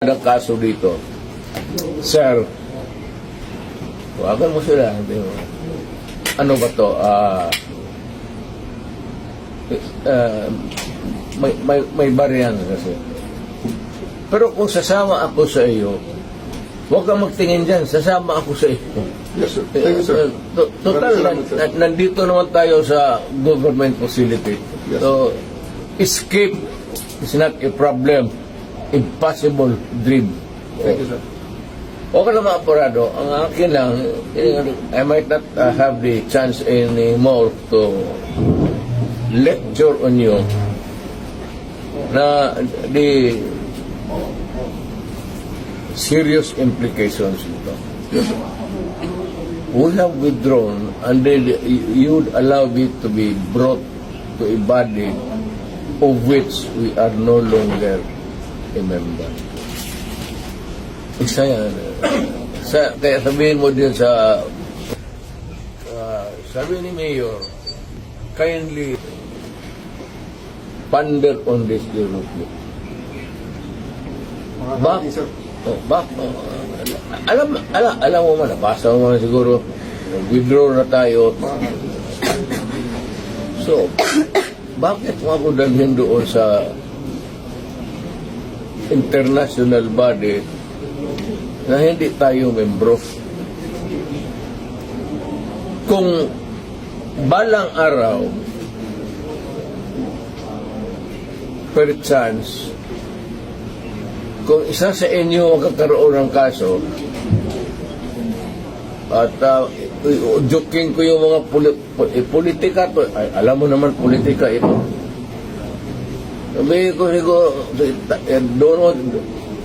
ng kaso dito, sir, huwagan mo sila. Ano ba to? May bariyan kasi. Pero kung sasama ako sa iyo, huwag kang magtingin dyan, sasama ako sa iyo. Yes, sir. Thank you, sir. Total, nandito naman tayo sa government facility. Yes. So, escape is not a problem. Impossible dream. Thank you, sir. Okay naman, apurado. Ang akin lang, I might not have the chance anymore to lecture on you na the serious implications nito. We have withdrawn and then you would allow it to be brought to a body of which we are no longer a member. Isa yan. Kaya sabihin mo din sa sabi ni Mayor, kindly ponder on this development. Alam mo man, nabasa mo man siguro, withdraw na tayo. So, bakit mo ako dalhin doon sa international body na hindi tayo membro? Kung balang araw, per chance, kung isa sa inyo magkakaroon ng kaso, at joking ko yung mga politika to, alam mo naman politika ito. Sabi ko siguro, doon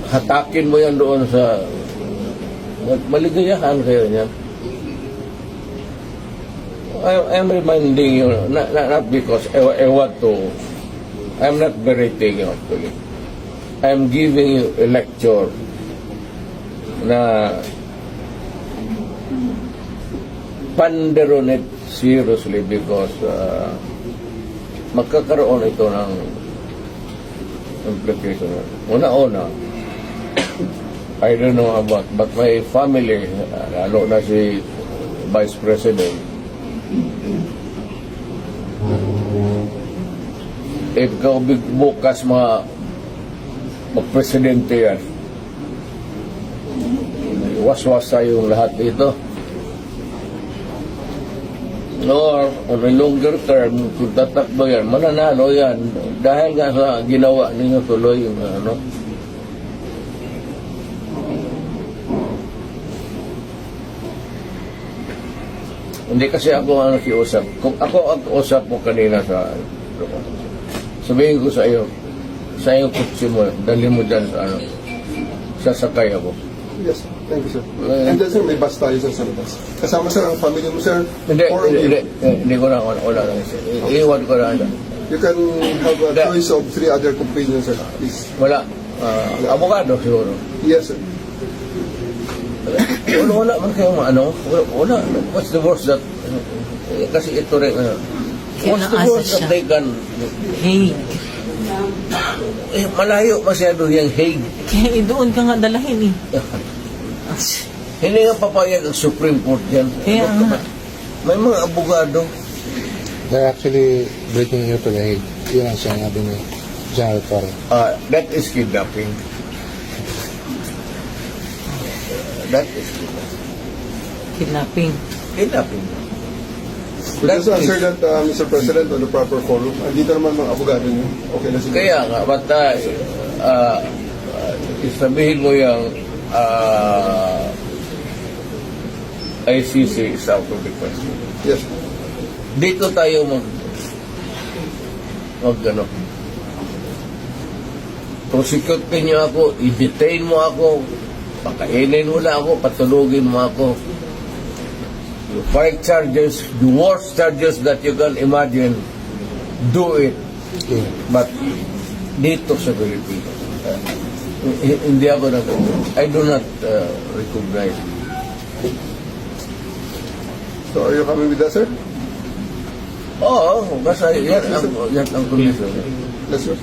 hatakin mo yan doon sa maligayahan kayo niyan. I'm reminding you, not because I want to, I'm not berating you actually. I'm giving you a lecture na ponder on it seriously because magkakaroon ito ng implication. Una-una, I don't know about, but my family, lalo na si Vice President, ikaw bukas mag-presidente yan, waswasa yung lahat dito. Or on a longer term, kung tatakbo yan, mananalo yan dahil nga sa ginawa ninyo tuloy yung ano. Hindi kasi ako ang nakiusap. Kung ako ang usap mo kanina sa sabihin ko sa iyo kutsi mo, dalhin mo dyan sa ano, sasakay ako. Yes, sir. Thank you, sir. And then, sir, may bus tayo sa labas. Kasama, sir, ang family mo, sir? Hindi ko na, wala lang. Iiwan ko na. You can have a choice of 3 other companions, sir, please. Wala. Abogado siguro. Yes, sir. Wala man kayong ano. Wala. What's the worst that, kasi ito rin, what's the worst that they can, Hague. malayo masyado yung Hague. Kaya doon ka nga dalahin eh. Hindi nga papayag ang Supreme Court yan. Kaya nga. May mga abogado. They're actually bringing you to the Hague. Yun ang sinabi ni General Torre. That is kidnapping. That is Kidnapping. kidnapping. We just answer that, Mr. President, on the proper forum. Andito naman mga abogado niyo. Okay na siguro. Kaya nga, basta isabihin mo yung ICC is out of the question. Yes. Dito tayo ano, prosecute niyo ako, i-detain mo ako, pakainin mo na ako, patulugin mo ako. You fight charges, the worst charges that you can imagine, do it. Yeah. But dito sa Pilipinas, hindi ako I do not recognize. So, are you coming with us, sir? Oo, basta yan ang condition. Yes, sir.